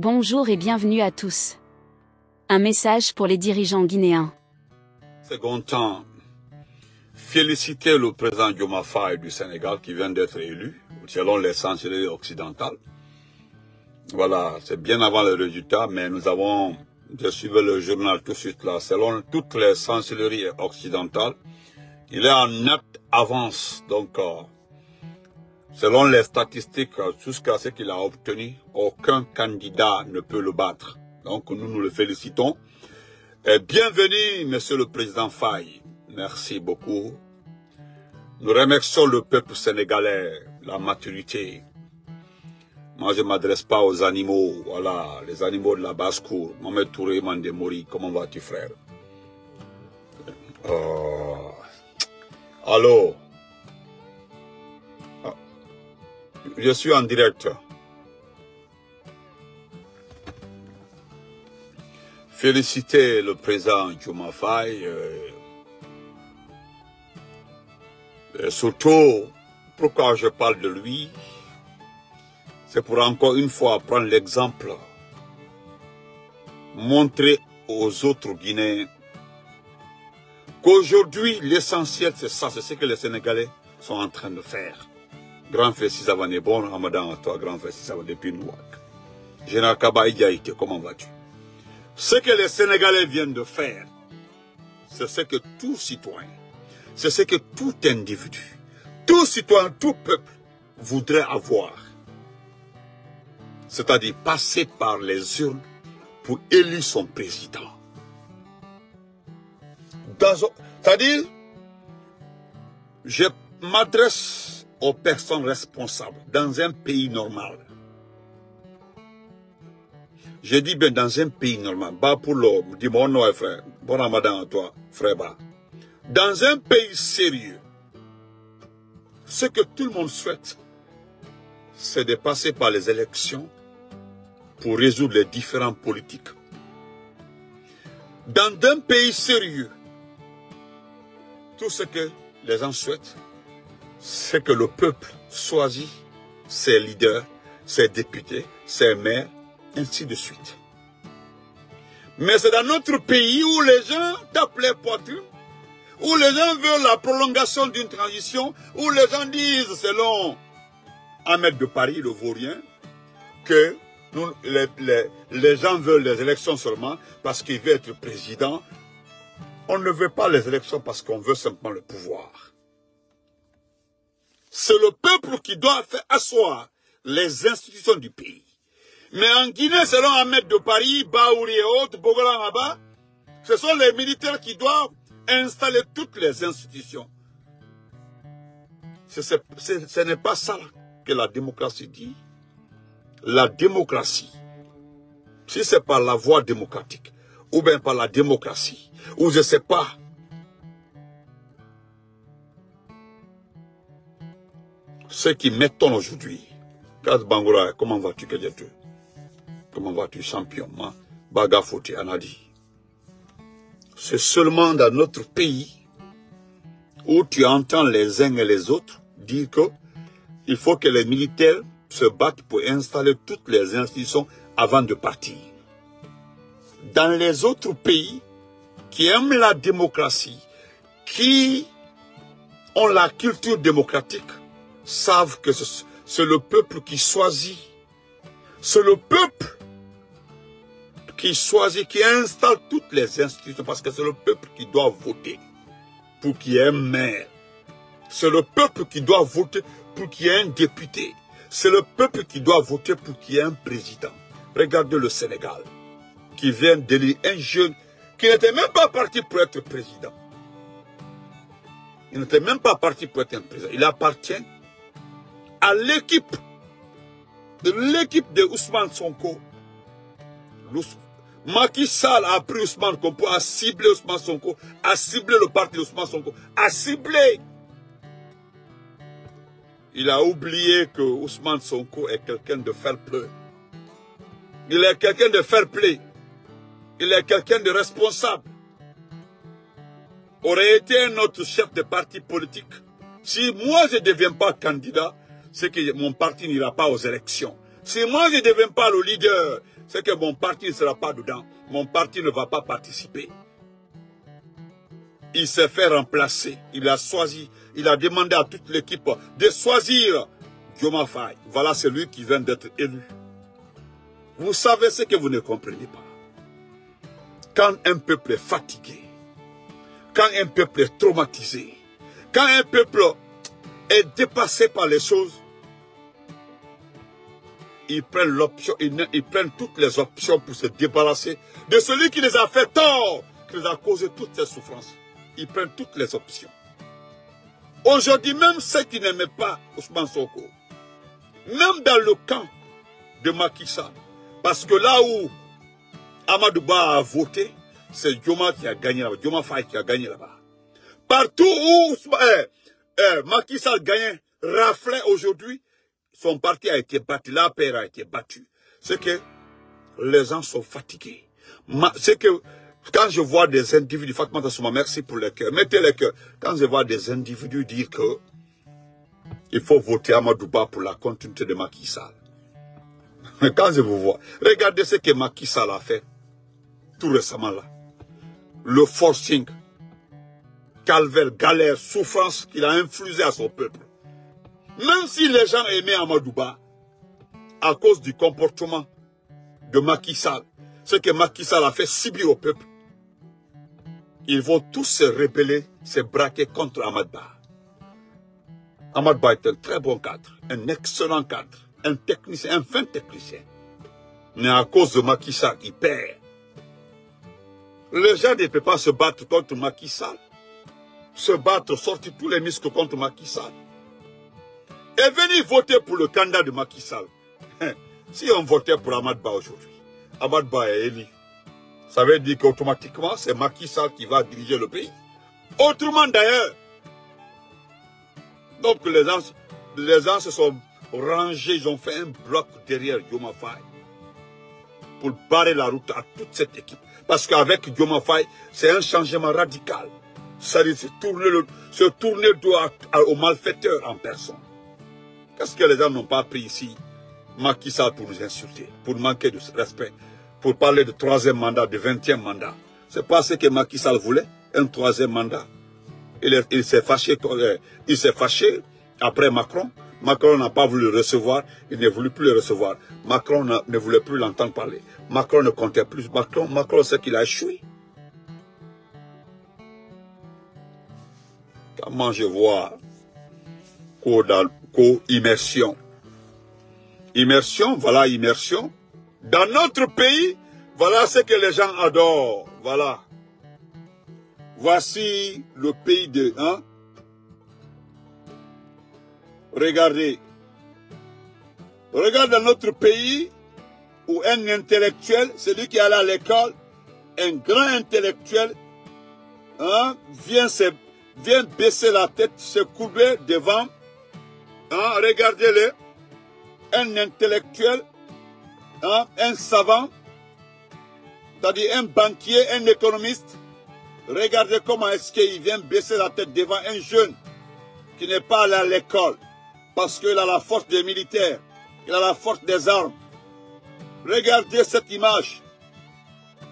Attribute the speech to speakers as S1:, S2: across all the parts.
S1: Bonjour et bienvenue à tous. Un message pour les dirigeants guinéens.
S2: Second temps, féliciter le président Diomaye Faye du Sénégal qui vient d'être élu, selon les chancelleries occidentales. Voilà, c'est bien avant le résultat, mais nous avons, je suivais le journal tout de suite là, selon toutes les chancelleries occidentales, il est en nette avance. Donc, selon les statistiques, jusqu'à ce qu'il a obtenu, aucun candidat ne peut le battre. Donc, nous le félicitons. Et bienvenue, Monsieur le Président Faye. Merci beaucoup. Nous remercions le peuple sénégalais, la maturité. Moi, je ne m'adresse pas aux animaux, voilà, les animaux de la basse-cour. Mohamed Touré Mandemori, comment vas-tu, frère? Allô? Je suis en direct. Féliciter le président Diomaye Faye. Et surtout, pourquoi je parle de lui? C'est pour encore une fois prendre l'exemple, montrer aux autres Guinéens qu'aujourd'hui, l'essentiel, c'est ça, c'est ce que les Sénégalais sont en train de faire. Grand frère Sisavane, bon Ramadan à toi, grand frère Sisavane depuis Nouak. Général Kabaï Diaïté, comment vas-tu? Ce que les Sénégalais viennent de faire, c'est ce que tout citoyen, c'est ce que tout individu, tout citoyen, tout peuple voudrait avoir. C'est-à-dire passer par les urnes pour élire son président. C'est-à-dire, je m'adresse aux personnes responsables dans un pays normal. Je dis bien dans un pays normal. Bah pour l'homme, dis-moi non, frère. Bon Ramadan à toi, frère Ba. Dans un pays sérieux, ce que tout le monde souhaite, c'est de passer par les élections pour résoudre les différends politiques. Dans un pays sérieux, tout ce que les gens souhaitent, c'est que le peuple choisit ses leaders, ses députés, ses maires, ainsi de suite. Mais c'est dans notre pays où les gens tapent les poitrines, où les gens veulent la prolongation d'une transition, où les gens disent, selon Ahmed de Paris, le vaurien, que les gens veulent les élections seulement parce qu'ils veulent être président. On ne veut pas les élections parce qu'on veut simplement le pouvoir. C'est le peuple qui doit faire asseoir les institutions du pays. Mais en Guinée, selon Ahmed de Paris, Baouri et autres, Bogola Maba, ce sont les militaires qui doivent installer toutes les institutions. Ce n'est pas ça que la démocratie dit. La démocratie, si c'est par la voie démocratique, ou bien par la démocratie, ou je ne sais pas, ce qui m'étonne aujourd'hui, Kaz Bangoura, comment vas-tu, Kedjetu? Comment vas-tu, champion? Baga Foti Anadi. C'est seulement dans notre pays où tu entends les uns et les autres dire qu'il faut que les militaires se battent pour installer toutes les institutions avant de partir. Dans les autres pays qui aiment la démocratie, qui ont la culture démocratique, savent que c'est le peuple qui choisit. C'est le peuple qui choisit, qui installe toutes les institutions, parce que c'est le peuple qui doit voter pour qu'il y ait un maire. C'est le peuple qui doit voter pour qu'il y ait un député. C'est le peuple qui doit voter pour qu'il y ait un président. Regardez le Sénégal, qui vient d'élire un jeune qui n'était même pas parti pour être président. Il n'était même pas parti pour être un président. Il appartient à l'équipe de Ousmane Sonko. Macky Sall a pris Ousmane Sonko, a ciblé Ousmane Sonko, a ciblé le parti d'Ousmane Sonko, a ciblé. Il a oublié que Ousmane Sonko est quelqu'un de fair play. Il est quelqu'un de fair play. Il est quelqu'un de responsable. Aurait été un autre chef de parti politique. Si moi je ne deviens pas candidat, c'est que mon parti n'ira pas aux élections. Si moi je ne deviens pas le leader, c'est que mon parti ne sera pas dedans. Mon parti ne va pas participer. Il s'est fait remplacer. Il a choisi. Il a demandé à toute l'équipe de choisir Diomaye Faye. Voilà celui qui vient d'être élu. Vous savez ce que vous ne comprenez pas. Quand un peuple est fatigué, quand un peuple est traumatisé, quand un peuple est dépassé par les choses, ils prennent l'option, ils prennent toutes les options pour se débarrasser de celui qui les a fait tort, qui les a causé toutes ces souffrances. Ils prennent toutes les options. Aujourd'hui, même ceux qui n'aimaient pas Ousmane Sonko, même dans le camp de Macky Sall, parce que là où Amadou Ba a voté, c'est Diomaye qui a gagné là-bas, Diomaye Faye qui a gagné là-bas. Partout où Macky Sall gagnait, raflait aujourd'hui, son parti a été battu, l'APR a été battu. C'est que les gens sont fatigués. C'est que quand je vois des individus, Fatoumata Souma, merci pour les cœurs, mettez les cœurs. Quand je vois des individus dire que il faut voter Amadou Ba pour la continuité de Macky Sall. Mais quand je vous vois, regardez ce que Macky Sall a fait tout récemment là. Le forcing, calvaire, galère, souffrance qu'il a infligé à son peuple. Même si les gens aimaient Amadou Ba, à cause du comportement de Macky Sall, ce que Macky Sall a fait subir au peuple, ils vont tous se rebeller, se braquer contre Amadou Ba. Amadou Ba est un très bon cadre, un excellent cadre, un technicien, un fin technicien. Mais à cause de Macky Sall, il perd. Les gens ne peuvent pas se battre contre Macky Sall, se battre, sortir tous les muscles contre Macky Sall. Et venir voter pour le candidat de Macky Sall. Si on votait pour Amadou Ba aujourd'hui, Amadou Ba est élu. Ça veut dire qu'automatiquement, c'est Macky Sall qui va diriger le pays. Autrement d'ailleurs. Donc les gens se sont rangés, ils ont fait un bloc derrière Diomaye Faye pour barrer la route à toute cette équipe. Parce qu'avec Diomaye Faye, c'est un changement radical. C'est se tourner le dos aux malfaiteurs en personne. Qu'est-ce que les gens n'ont pas pris ici, Macky Sall, pour nous insulter, pour manquer de respect, pour parler de troisième mandat, de 20e mandat. C'est pas ce que Macky Sall voulait, un troisième mandat. Il s'est fâché après Macron. Macron n'a pas voulu le recevoir, il ne voulait plus le recevoir. Macron ne voulait plus l'entendre parler. Macron ne comptait plus. Macron sait qu'il a échoué. Comment je vois co-immersion. Immersion, voilà immersion. Dans notre pays, voilà ce que les gens adorent. Voilà. Voici le pays de... Hein? Regardez. Regarde dans notre pays où un intellectuel, celui qui est allé à l'école, un grand intellectuel, hein, vient baisser la tête, se courber devant. Hein, regardez-le. Un intellectuel, hein, un savant, c'est-à-dire un banquier, un économiste. Regardez comment est-ce qu'il vient baisser la tête devant un jeune qui n'est pas allé à l'école. Parce qu'il a la force des militaires, il a la force des armes. Regardez cette image.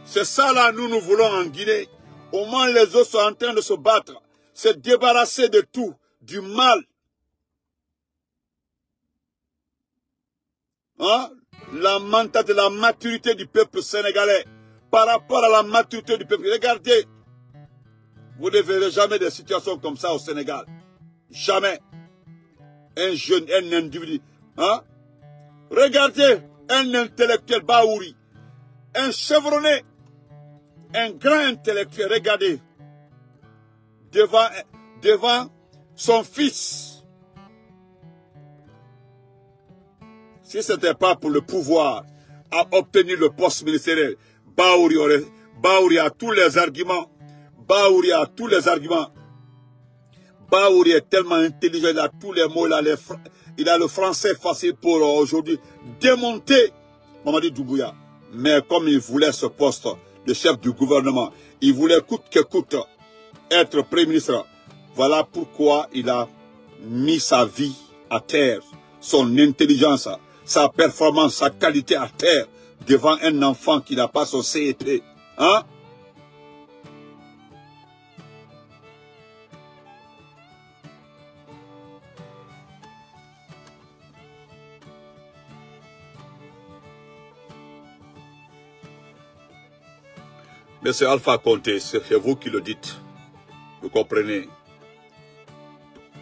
S2: C'est ça là, nous voulons en Guinée. Au moins les autres sont en train de se battre, se débarrasser de tout, du mal. Hein? La mentalité, la maturité du peuple sénégalais par rapport à la maturité du peuple. Regardez, vous ne verrez jamais des situations comme ça au Sénégal. Jamais. Un jeune, un individu. Hein? Regardez un intellectuel Baouri, un chevronné, un grand intellectuel, regardez, devant son fils. Si ce n'était pas pour le pouvoir à obtenir le poste ministériel, Baouri a tous les arguments. Baouri a tous les arguments. Baouri est tellement intelligent, il a tous les mots, il a le français facile pour aujourd'hui démonter Mamadi Doumbouya. Mais comme il voulait ce poste de chef du gouvernement, il voulait coûte que coûte être Premier ministre. Voilà pourquoi il a mis sa vie à terre, son intelligence, sa performance, sa qualité à terre, devant un enfant qui n'a pas son CEP. Hein? Mais c'est Alpha Condé, c'est vous qui le dites. Vous comprenez?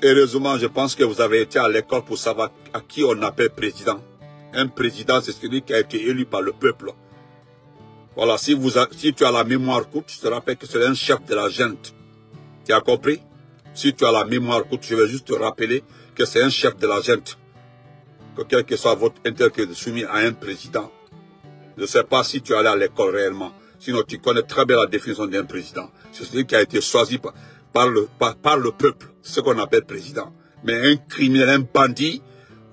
S2: Heureusement, je pense que vous avez été à l'école pour savoir à qui on appelle président. Un président, c'est celui qui a été élu par le peuple. Voilà, si tu as la mémoire courte, je te rappelle que c'est un chef de la junte. Tu as compris? Si tu as la mémoire courte, je vais juste te rappeler que c'est un chef de la junte. Que quel que soit votre intérêt soumis à un président. Je ne sais pas si tu es allé à l'école réellement. Sinon, tu connais très bien la définition d'un président. C'est celui qui a été choisi par le peuple. C'est ce qu'on appelle président. Mais un criminel, un bandit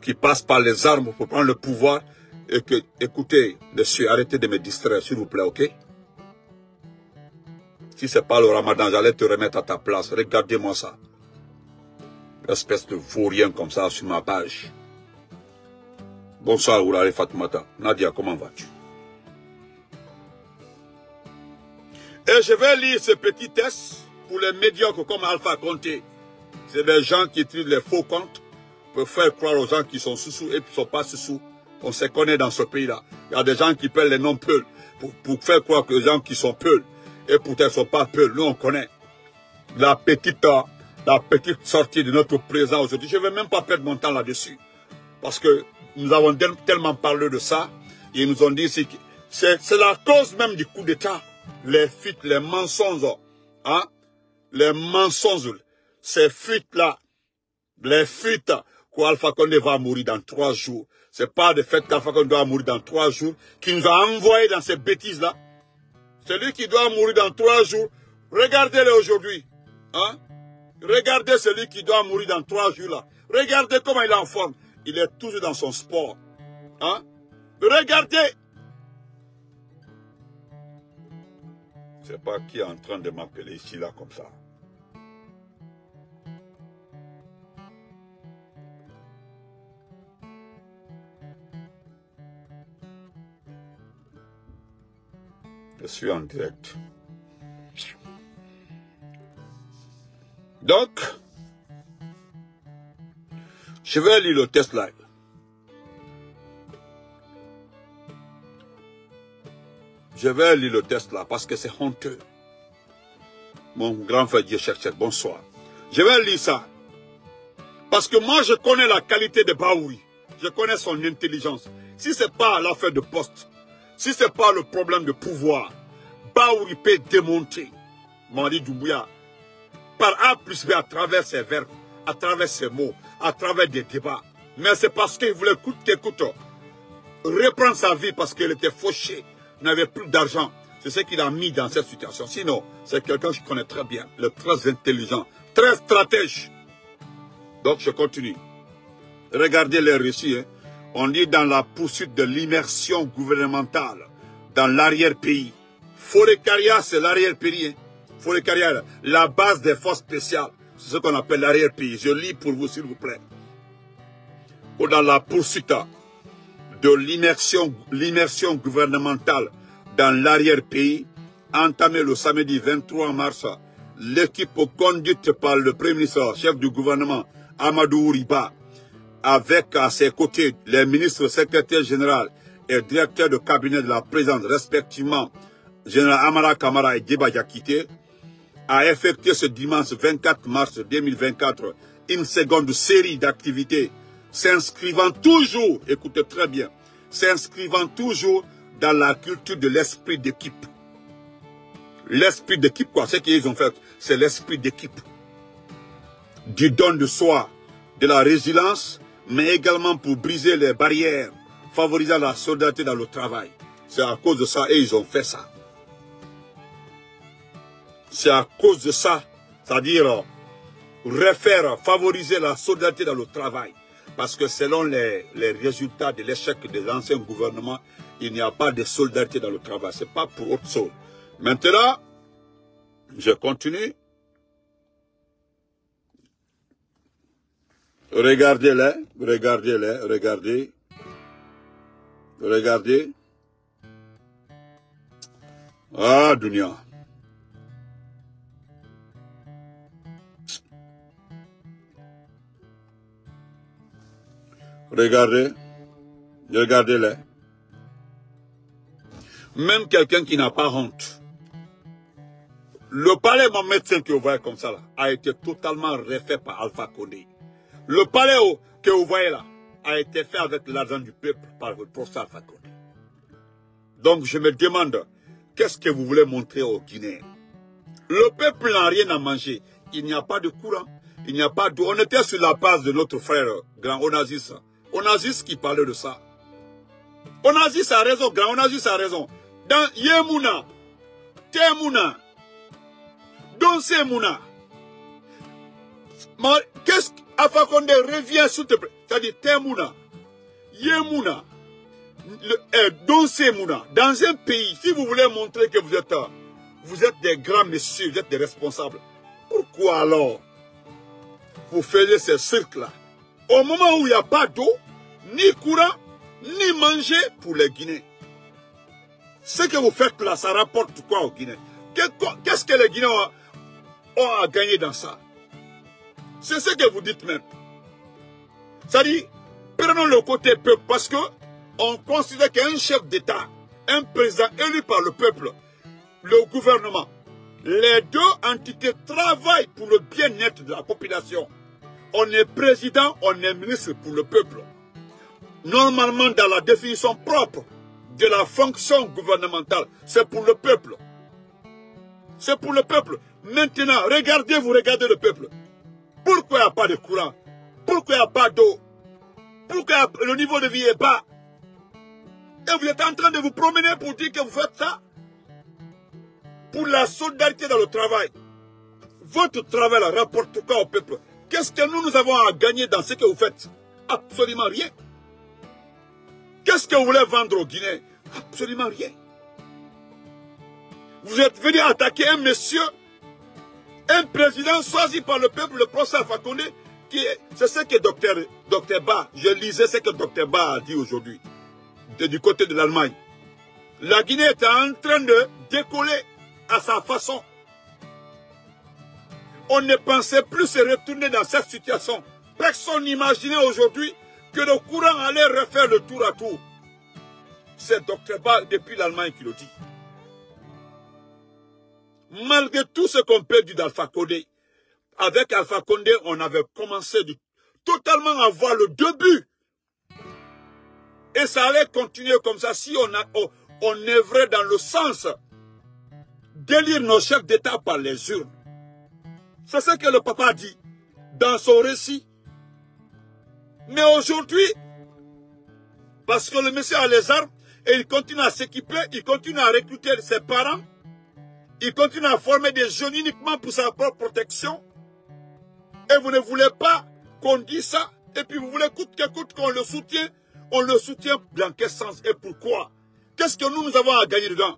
S2: qui passe par les armes pour prendre le pouvoir. Et que, écoutez, monsieur, arrêtez de me distraire, s'il vous plaît, ok? Si ce n'est pas le ramadan, j'allais te remettre à ta place. Regardez-moi ça. Espèce de vaurien comme ça sur ma page. Bonsoir, Oulari Fatoumata. Nadia, comment vas-tu? Et je vais lire ce petit test pour les médiocres comme Alpha Condé. C'est des gens qui utilisent les faux comptes pour faire croire aux gens qui sont sous-sous et qui ne sont pas sous-sous. On se connaît dans ce pays-là. Il y a des gens qui pèlent les noms Peuls pour faire croire que les gens qui sont Peuls et pourtant ils ne sont pas Peuls. Nous, on connaît la petite sortie de notre président aujourd'hui. Je ne vais même pas perdre mon temps là-dessus. Parce que nous avons tellement parlé de ça. Et ils nous ont dit que c'est la cause même du coup d'État. Les fuites, les mensonges. Hein? Les mensonges. Ces fuites-là. Les fuites qu'Alpha Condé va mourir dans 3 jours. Ce n'est pas le fait qu'Alpha Condé doit mourir dans 3 jours qui nous a envoyés dans ces bêtises-là. Celui qui doit mourir dans 3 jours, regardez-le aujourd'hui. Hein? Regardez celui qui doit mourir dans 3 jours là. Regardez comment il est en forme. Il est toujours dans son sport. Hein? Regardez. Je ne sais pas qui est en train de m'appeler ici là comme ça. Je suis en direct. Donc, je vais lire le test live. Je vais lire le test là parce que c'est honteux. Mon grand frère Dieu cherche, bonsoir. Je vais lire ça. Parce que moi je connais la qualité de Baouri. Je connais son intelligence. Si ce n'est pas l'affaire de poste, si ce n'est pas le problème de pouvoir, Baouri peut démonter Mamadi Doumbouya par A plus B à travers ses verbes, à travers ses mots, à travers des débats. Mais c'est parce qu'il voulait coûte que coûte reprendre sa vie parce qu'il était fauché, n'avait plus d'argent. C'est ce qu'il a mis dans cette situation. Sinon, c'est quelqu'un que je connais très bien, le très intelligent, très stratège. Donc je continue. Regardez les récits. Hein. On dit dans la poursuite de l'immersion gouvernementale dans l'arrière-pays. Forêt-Caria, c'est l'arrière-pays. Hein. Forêt-Caria, la base des forces spéciales. C'est ce qu'on appelle l'arrière-pays. Je lis pour vous, s'il vous plaît. Ou dans la poursuite de l'immersion gouvernementale dans l'arrière-pays, entamée le samedi 23 mars, l'équipe conduite par le Premier ministre, chef du gouvernement, Amadou Ouriba, avec à ses côtés les ministres secrétaires généraux et directeurs de cabinet de la présidence, respectivement, général Amara Kamara et Djeba Diakité, a effectué ce dimanche 24 mars 2024 une seconde série d'activités s'inscrivant toujours, écoutez très bien, s'inscrivant toujours dans la culture de l'esprit d'équipe. L'esprit d'équipe, quoi, ce qu'ils ont fait, c'est l'esprit d'équipe. Du don de soi, de la résilience, mais également pour briser les barrières, favorisant la solidarité dans le travail. C'est à cause de ça et ils ont fait ça. C'est à cause de ça, c'est-à-dire favoriser la solidarité dans le travail. Parce que selon les résultats de l'échec des anciens gouvernements, il n'y a pas de solidarité dans le travail. Ce n'est pas pour autre chose. Maintenant, je continue. Regardez-les, regardez-les, regardez. Regardez. Ah, Dunia. Regardez. Regardez-les. Même quelqu'un qui n'a pas honte. Le palais Mohamed V que vous voyez comme ça là, a été totalement refait par Alpha Condé. Le palais que vous voyez là a été fait avec l'argent du peuple par le professeur Alpha Condé. Donc je me demande, qu'est-ce que vous voulez montrer aux Guinéens? Le peuple n'a rien à manger. Il n'y a pas de courant. Il n'y a pas d'eau. On était sur la base de notre frère grand Onazis. Onazis qui parlait de ça. Onazis a raison, grand Onazis a raison. Dans Yemuna, Temuna, Donse Mouna. Qu'est-ce qu'Alpha Condé revient s'il te plaît? C'est-à-dire Temuna, Yemuna, Donse Mouna. Dans un pays, si vous voulez montrer que vous êtes des grands messieurs, vous êtes des responsables, pourquoi alors vous faites ces cirques-là? Au moment où il n'y a pas d'eau, ni courant, ni manger pour les Guinéens. Ce que vous faites là, ça rapporte quoi aux Guinéens? Qu'est-ce que les Guinéens ont à gagner dans ça? C'est ce que vous dites même. C'est-à-dire, prenons le côté peuple, parce que on considère qu'un chef d'État, un président élu par le peuple, le gouvernement, les deux entités travaillent pour le bien-être de la population. On est président, on est ministre pour le peuple. Normalement, dans la définition propre de la fonction gouvernementale, c'est pour le peuple. C'est pour le peuple. Maintenant, regardez le peuple. Pourquoi il n'y a pas de courant? Pourquoi il n'y a pas d'eau? Pourquoi le niveau de vie est bas? Et vous êtes en train de vous promener pour dire que vous faites ça? Pour la solidarité dans le travail. Votre travail là, rapporte quoi au peuple? Qu'est-ce que nous avons à gagner dans ce que vous faites? Absolument rien. Qu'est-ce que vous voulez vendre aux Guinéens? Absolument rien. Vous êtes venu attaquer un monsieur, un président choisi par le peuple, le professeur Alpha Condé, c'est ce que Dr Ba, je lisais ce que Dr Ba a dit aujourd'hui, du côté de l'Allemagne. La Guinée est en train de décoller à sa façon. On ne pensait plus se retourner dans cette situation. Personne n'imaginait aujourd'hui que le courant allait refaire le tour à tour. C'est Dr Ba depuis l'Allemagne qui le dit. Malgré tout ce qu'on peut dire d'Alpha Condé, avec Alpha Condé, on avait commencé totalement à voir le début. Et ça allait continuer comme ça si on œuvrait dans le sens d'élire nos chefs d'État par les urnes. C'est ce que le papa dit dans son récit. Mais aujourd'hui, parce que le monsieur a les armes et il continue à s'équiper, il continue à recruter ses parents, il continue à former des jeunes uniquement pour sa propre protection. Et vous ne voulez pas qu'on dise ça. Et puis vous voulez coûte que coûte qu'on le soutient. On le soutient dans quel sens et pourquoi? Qu'est-ce que nous avons à gagner dedans?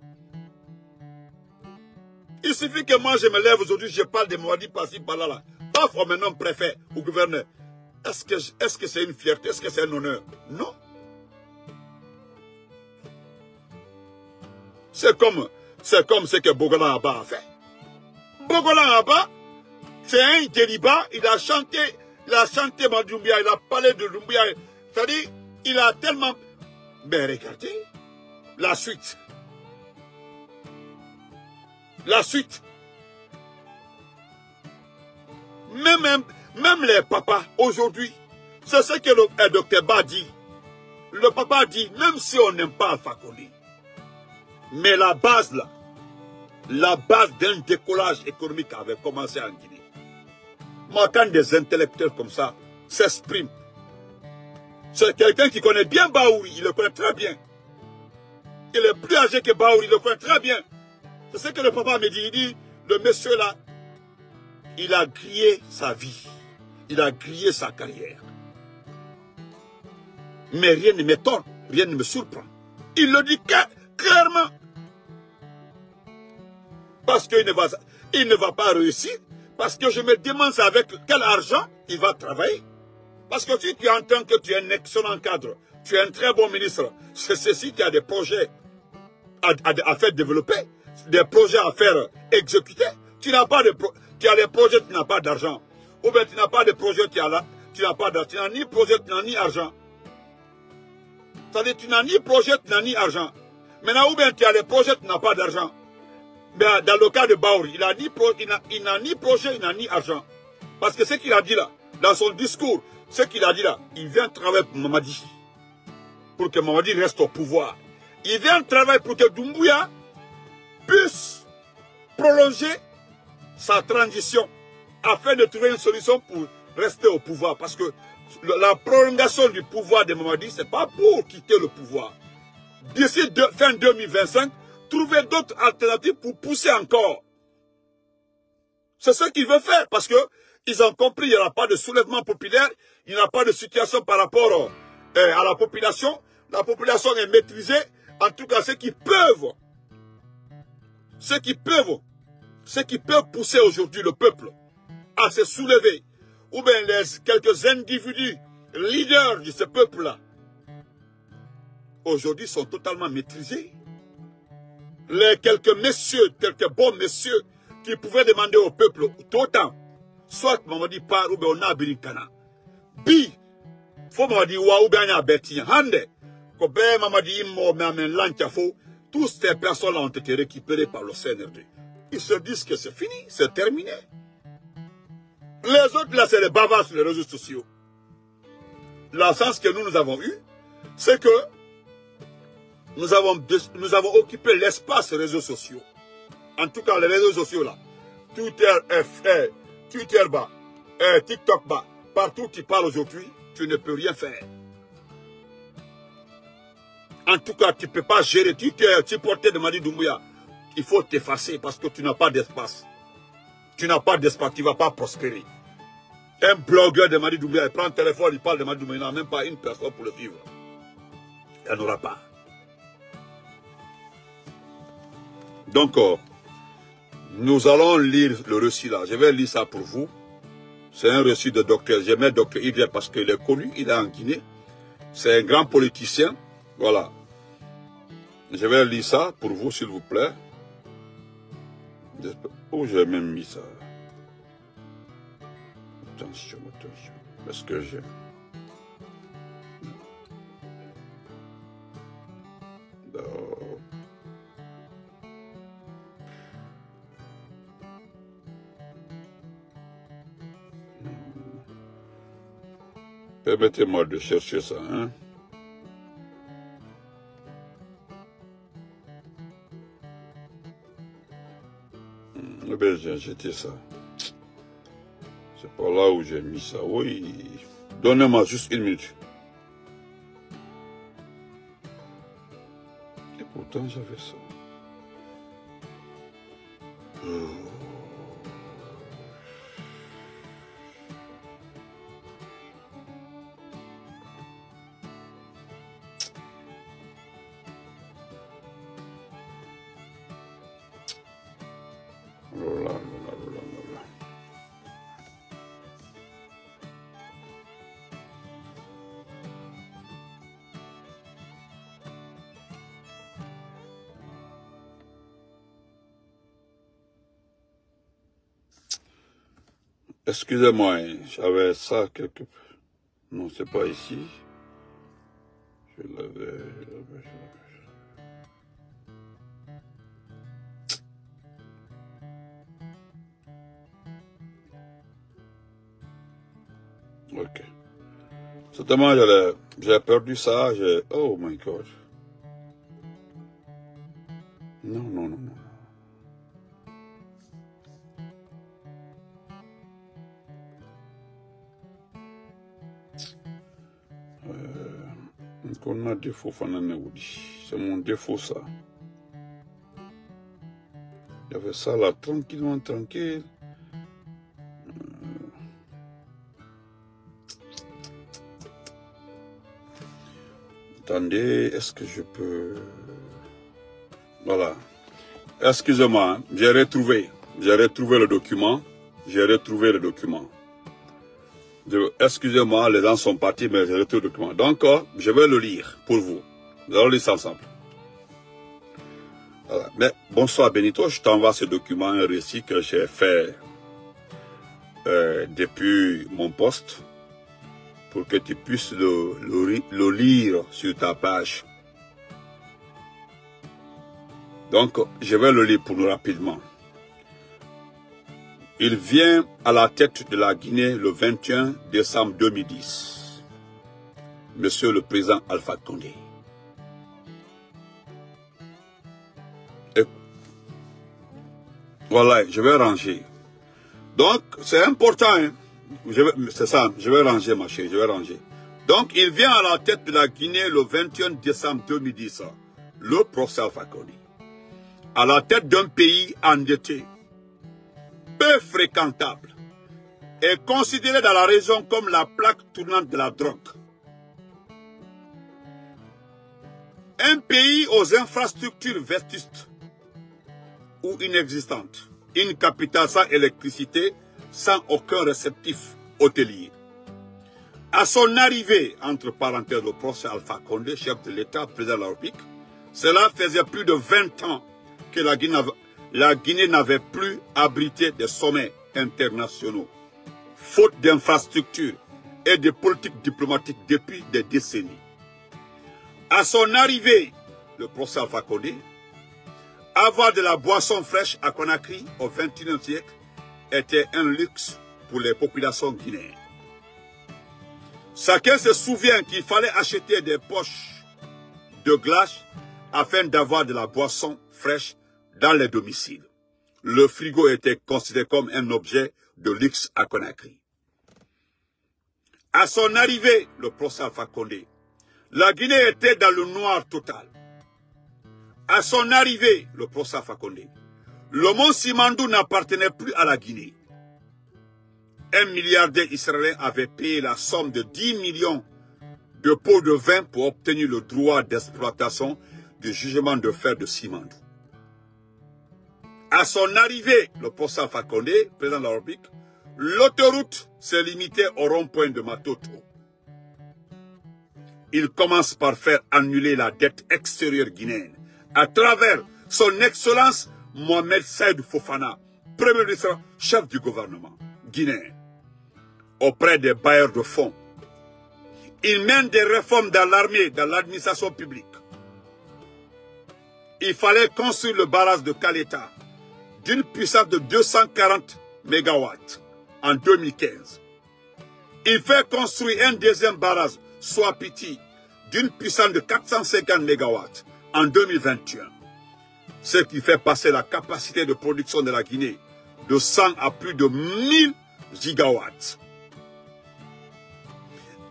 S2: Il suffit que moi je me lève aujourd'hui, je parle de Mouadi par-ci par-là. Là. Paf, on me nomme préfet ou gouverneur. Est-ce que c'est une fierté? Est-ce que c'est un honneur? Non. C'est comme ce que Bogolan Abba a fait. Bogolan Abba, c'est un Djeliba, il a chanté Madjoumbia, il a parlé de Doumbia. C'est-à-dire, il a tellement... Mais regardez, la suite. La suite. Même les papas, aujourd'hui, c'est ce que le docteur Ba dit. Le papa dit, même si on n'aime pas Alpha Condé, mais la base là, la base d'un décollage économique avait commencé en Guinée. Moi, quand des intellectuels comme ça s'expriment, c'est quelqu'un qui connaît bien Baouri, il le connaît très bien. Il est plus âgé que Baouri, il le connaît très bien. C'est ce que le papa me dit, il dit, le monsieur là, il a grillé sa vie, il a grillé sa carrière. Mais rien ne m'étonne, rien ne me surprend. Il le dit clairement. Parce qu'il ne va pas réussir. Parce que je me demande avec quel argent il va travailler. Parce que si tu entends que tu es un excellent cadre, tu es un très bon ministre, c'est ceci qui a des projets à faire développer, des projets à faire exécuter. Tu n'as pas de tu as des projets, tu n'as pas d'argent. Ou bien tu n'as pas de projet, tu n'as pas d'argent. Tu n'as ni projet, tu n'as ni argent. C'est-à-dire tu n'as ni projet, tu n'as ni argent. Maintenant, ou bien tu as des projets, tu n'as pas d'argent. Mais dans le cas de Baouri, il n'a ni projet, il n'a ni argent. Parce que ce qu'il a dit là, dans son discours, ce qu'il a dit là, il vient travailler pour Mamadi. Pour que Mamadi reste au pouvoir. Il vient travailler pour que Doumbouya puisse prolonger sa transition afin de trouver une solution pour rester au pouvoir. Parce que la prolongation du pouvoir de Mamadi, ce n'est pas pour quitter le pouvoir. D'ici fin 2025, trouver d'autres alternatives pour pousser encore. C'est ce qu'il veut faire parce que ils ont compris, il n'y aura pas de soulèvement populaire, il n'y aura pas de situation par rapport à la population. La population est maîtrisée. En tout cas, ceux qui peuvent pousser aujourd'hui le peuple à se soulever, ou bien quelques individus leaders de ce peuple-là, aujourd'hui sont totalement maîtrisés. Les quelques bons messieurs qui pouvaient demander au peuple tout autant, soit Mamadi part ou bien on a Birikana. Bi, faut Mamadi wa ou bien on a Betty Hande. Kobe Mamadi Immo Mamen Lantiafo, tous ces personnes ont été récupérées par le CNRD. Ils se disent que c'est fini, c'est terminé. Les autres là, c'est les bavards sur les réseaux sociaux. La chance que nous avons eue, c'est que nous avons occupé l'espace réseaux sociaux. En tout cas, les réseaux sociaux là. Twitter bas, TikTok bas, partout tu parles aujourd'hui, tu ne peux rien faire. En tout cas, tu ne peux pas gérer Twitter, tu portais de Mamadi Doumbouya. Il faut t'effacer parce que tu n'as pas d'espace. Tu n'as pas d'espace, tu ne vas pas prospérer. Un blogueur de Mamadi Doumbouya, il prend un téléphone, il parle de Mamadi Doumbouya, il n'a même pas une personne pour le vivre. Il n'y en aura pas. Donc, nous allons lire le récit là. Je vais lire ça pour vous. C'est un récit de docteur. J'aimais docteur Idriss parce qu'il est connu, il est en Guinée. C'est un grand politicien. Voilà. Je vais lire ça pour vous, s'il vous plaît. Où j'ai même mis ça? Attention. Est-ce que j'ai... Permettez-moi de chercher ça, hein. Eh bien, j'ai jeté ça. C'est pas là où j'ai mis ça. Oui. Donnez-moi juste une minute. Et pourtant, j'avais ça. Excusez-moi, j'avais ça quelque part. Non, c'est pas ici. Je l'avais. Ok. Certainement, j'ai perdu ça. Oh my God. Non. On a défaut, c'est mon défaut ça. Il y avait ça là, tranquillement, tranquille. Attendez, est-ce que je peux... Voilà. Excusez-moi, j'ai retrouvé le document. Excusez-moi, les gens sont partis, mais j'ai retrouvé le document. Donc, je vais le lire pour vous. Nous allons lire ça ensemble. Voilà. Mais bonsoir Benito, je t'envoie ce document, un récit que j'ai fait depuis mon poste pour que tu puisses le lire sur ta page. Donc, je vais le lire pour nous rapidement. Il vient à la tête de la Guinée le 21 décembre 2010. Monsieur le président Alpha Condé. Et voilà, je vais ranger. Donc, c'est important. Hein? C'est ça, je vais ranger ma chérie, je vais ranger. Donc, il vient à la tête de la Guinée le 21 décembre 2010. Le professeur Alpha Condé. À la tête d'un pays endetté, peu fréquentable, et considéré dans la région comme la plaque tournante de la drogue. Un pays aux infrastructures vétustes ou inexistantes. Une capitale sans électricité, sans aucun réceptif hôtelier. À son arrivée, entre parenthèses, le professeur Alpha Condé, chef de l'État, président de la République, cela faisait plus de 20 ans que la Guinée n'avait plus abrité des sommets internationaux, faute d'infrastructures et de politiques diplomatiques depuis des décennies. À son arrivée, le professeur Alpha Condé, avoir de la boisson fraîche à Conakry au XXIe siècle était un luxe pour les populations guinéennes. Chacun se souvient qu'il fallait acheter des poches de glace afin d'avoir de la boisson fraîche dans les domiciles. Le frigo était considéré comme un objet de luxe à Conakry. À son arrivée, le professeur Alpha Condé, la Guinée était dans le noir total. À son arrivée, le professeur Alpha Condé, le mont Simandou n'appartenait plus à la Guinée. Un milliardaire israélien avait payé la somme de 10 millions de pots de vin pour obtenir le droit d'exploitation du jugement de fer de Simandou. À son arrivée, le professeur Alpha Condé, président de la République, l'autoroute se limitait au rond-point de Matoto. Il commence par faire annuler la dette extérieure guinéenne à travers son excellence Mohamed Saïd Fofana, premier ministre, chef du gouvernement guinéen, auprès des bailleurs de fonds. Il mène des réformes dans l'armée, dans l'administration publique. Il fallait construire le barrage de Kaleta d'une puissance de 240 MW en 2015. Il fait construire un deuxième barrage, Swapiti, d'une puissance de 450 MW en 2021. Ce qui fait passer la capacité de production de la Guinée de 100 à plus de 1000 gigawatts.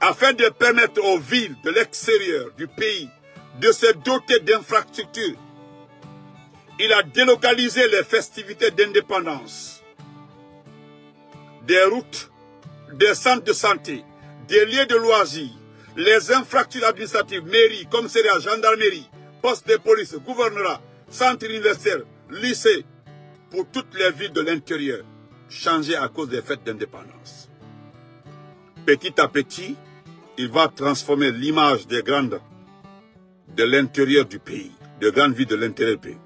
S2: Afin de permettre aux villes de l'extérieur du pays de se doter d'infrastructures, il a délocalisé les festivités d'indépendance, des routes, des centres de santé, des lieux de loisirs, les infrastructures administratives, mairie, commissariat, gendarmerie, poste de police, gouvernorat, centre universitaire, lycée, pour toutes les villes de l'intérieur, changées à cause des fêtes d'indépendance. Petit à petit, il va transformer l'image des grandes de l'intérieur du pays, de grandes villes de l'intérieur du pays.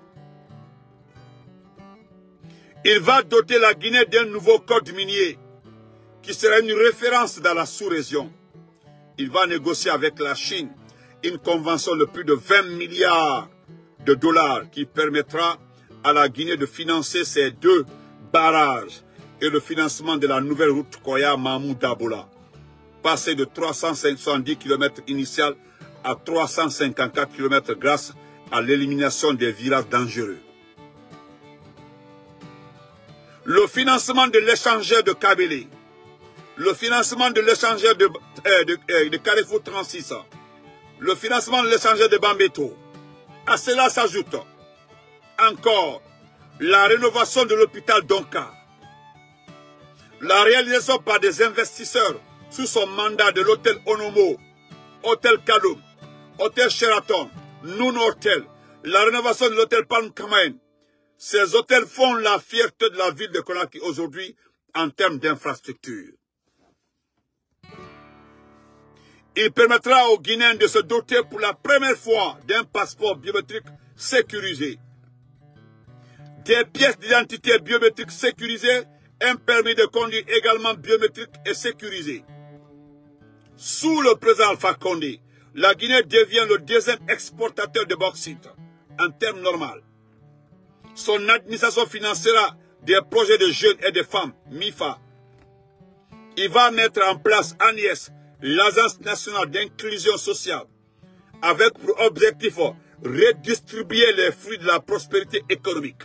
S2: Il va doter la Guinée d'un nouveau code minier qui sera une référence dans la sous-région. Il va négocier avec la Chine une convention de plus de 20 milliards de dollars qui permettra à la Guinée de financer ces 2 barrages et le financement de la nouvelle route Koya-Mamou-Dabola, passer de 370 km initial à 354 km grâce à l'élimination des virages dangereux. Le financement de l'échangeur de Kabélé, le financement de l'échangeur de Carrefour 36, le financement de l'échangeur de Bambeto. À cela s'ajoute encore la rénovation de l'hôpital Donka, la réalisation par des investisseurs sous son mandat de l'hôtel Onomo, hôtel Kaloum, hôtel Sheraton, Noon Hotel, la rénovation de l'hôtel Palm Kamaen. Ces hôtels font la fierté de la ville de Conakry aujourd'hui en termes d'infrastructures. Il permettra aux Guinéens de se doter pour la première fois d'un passeport biométrique sécurisé. des pièces d'identité biométriques sécurisées, un permis de conduire également biométrique et sécurisé. Sous le président Alpha Condé, la Guinée devient le deuxième exportateur de bauxite en termes normaux. Son administration financera des projets de jeunes et de femmes, MIFA. Il va mettre en place ANIES, l'Agence nationale d'inclusion sociale, avec pour objectif redistribuer les fruits de la prospérité économique.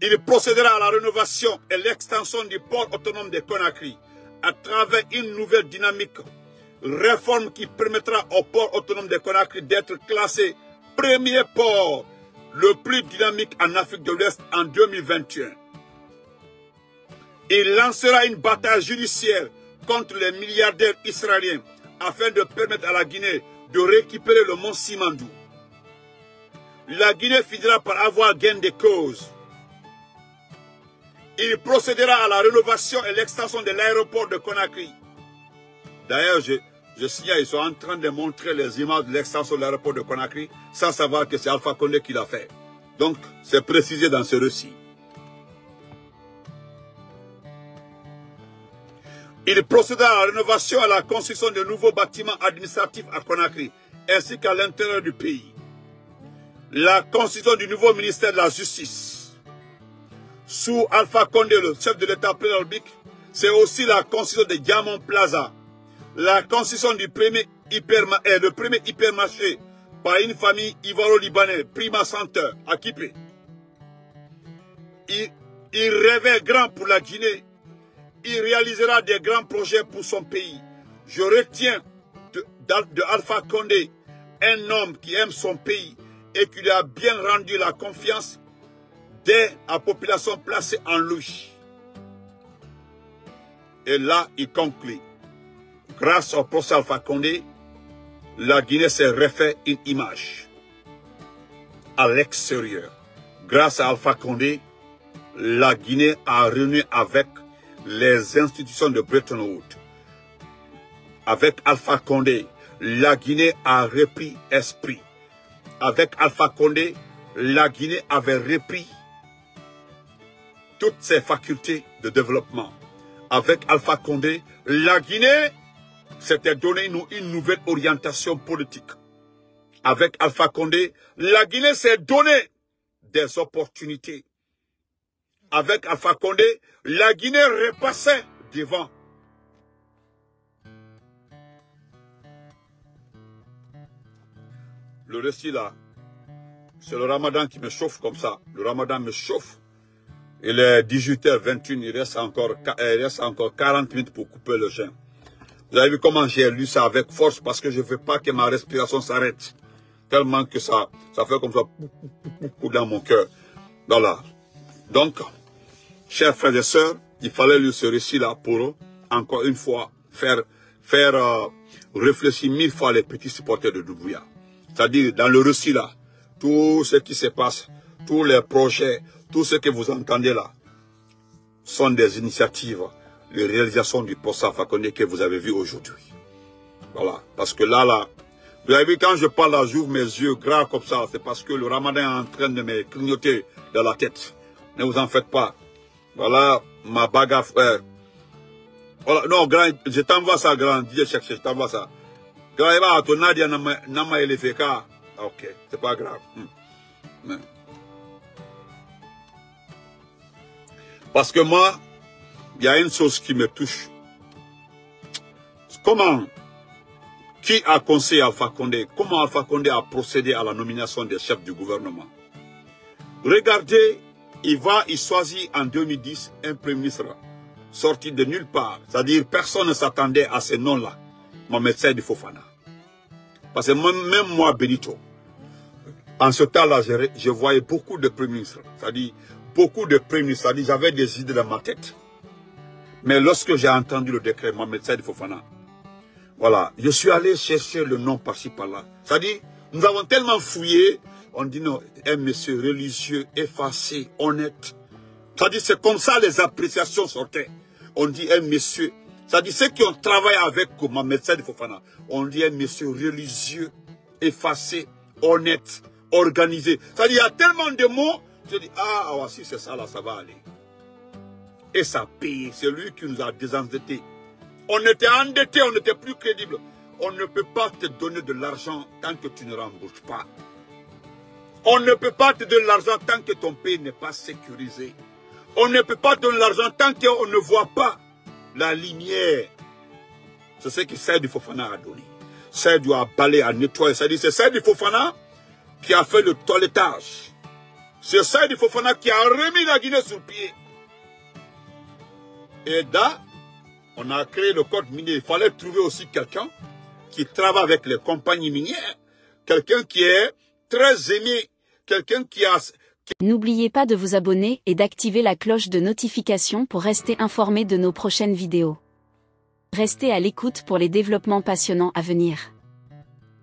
S2: Il procédera à la rénovation et l'extension du port autonome de Conakry à travers une nouvelle dynamique, réforme qui permettra au port autonome de Conakry d'être classé premier port le plus dynamique en Afrique de l'Ouest en 2021. Il lancera une bataille judiciaire contre les milliardaires israéliens afin de permettre à la Guinée de récupérer le mont Simandou. La Guinée finira par avoir gain de cause. Il procédera à la rénovation et l'extension de l'aéroport de Conakry. D'ailleurs, je signale, ils sont en train de montrer les images de l'extension de l'aéroport de Conakry sans savoir que c'est Alpha Condé qui l'a fait. Donc, c'est précisé dans ce récit. Il procédera à la rénovation et à la construction de nouveaux bâtiments administratifs à Conakry, ainsi qu'à l'intérieur du pays. La construction du nouveau ministère de la Justice. Sous Alpha Condé, le chef de l'État président, c'est aussi la construction de Diamond Plaza, la construction du premier hypermarché par une famille ivaro-libanaise, Prima Center, à Kipé. Il rêvait grand pour la Guinée. Il réalisera des grands projets pour son pays. Je retiens de Alpha Condé un homme qui aime son pays et qui lui a bien rendu la confiance dès la population placée en lui. Et là, il conclut. Grâce au procès Alpha Condé, la Guinée s'est refait une image à l'extérieur. Grâce à Alpha Condé, la Guinée a renoué avec les institutions de Bretton Woods. Avec Alpha Condé, la Guinée a repris esprit. Avec Alpha Condé, la Guinée avait repris toutes ses facultés de développement. Avec Alpha Condé, la Guinée s'était donné une nouvelle orientation politique. Avec Alpha Condé, la Guinée s'est donné des opportunités. Avec Alpha Condé, la Guinée repassait devant. Le récit là, c'est le Ramadan qui me chauffe comme ça. Le Ramadan me chauffe. Il est 18h21, il reste encore 40 minutes pour couper le jeûne. Vous avez vu comment j'ai lu ça avec force parce que je ne veux pas que ma respiration s'arrête. Tellement que ça fait comme ça dans mon cœur. Voilà. Donc, chers frères et sœurs, il fallait lire ce récit-là pour, encore une fois, faire réfléchir 1000 fois les petits supporters de Doumbouya. C'est-à-dire, dans le récit-là, tout ce qui se passe, tous les projets, tout ce que vous entendez là, sont des initiatives, les réalisations du poste Alpha Condé que vous avez vu aujourd'hui. Voilà. Parce que là, vous avez vu, quand je parle là, j'ouvre mes yeux gras comme ça, c'est parce que le Ramadan est en train de me clignoter dans la tête. Ne vous en faites pas. Voilà ma bagarre, frère. Voilà, non, grand, je t'envoie ça, grand. Dis, je t'envoie ça. Grand, il va, ton Nadia n'a pas élevé car. Ok, c'est pas grave. Parce que moi, il y a une chose qui me touche. Comment, qui a conseillé Alpha Condé? Comment Alpha Condé a procédé à la nomination des chefs du gouvernement? Regardez, il choisit en 2010 un premier ministre sorti de nulle part. C'est-à-dire, personne ne s'attendait à ce nom-là. Mohamed Saïd Fofana. Parce que même moi, Benito, en ce temps-là, je voyais beaucoup de premiers ministres. C'est-à-dire, beaucoup de premiers ministres. C'est-à-dire, j'avais des idées dans ma tête. Mais lorsque j'ai entendu le décret Mohamed Saïd Fofana, voilà, je suis allé chercher le nom par-ci, par-là. C'est-à-dire, nous avons tellement fouillé, on dit non, un monsieur religieux, effacé, honnête. C'est-à-dire, c'est comme ça les appréciations sortaient. On dit un monsieur, c'est-à-dire ceux qui ont travaillé avec Mohamed Saïd Fofana, on dit un monsieur religieux, effacé, honnête. organisé. C'est-à-dire, il y a tellement de mots, je dis, ah, si c'est ça, là, ça va aller. Et ça paye, c'est lui qui nous a désendettés. On était endettés, on n'était plus crédible. On ne peut pas te donner de l'argent tant que tu ne rembourses pas. On ne peut pas te donner de l'argent tant que ton pays n'est pas sécurisé. On ne peut pas te donner de l'argent tant qu'on ne voit pas la lumière. C'est ce que Saïd Fofana a donné. Saïd a balayé, a nettoyé. C'est Saïd Fofana qui a fait le toilettage. C'est Saïd Fofana qui a remis la Guinée sur pied. Et là, on a créé le code minier. Il fallait trouver aussi quelqu'un qui travaille avec les compagnies minières. Quelqu'un qui est très aimé. Quelqu'un qui a...
S1: N'oubliez pas de vous abonner et d'activer la cloche de notification pour rester informé de nos prochaines vidéos. Restez à l'écoute pour les développements passionnants à venir.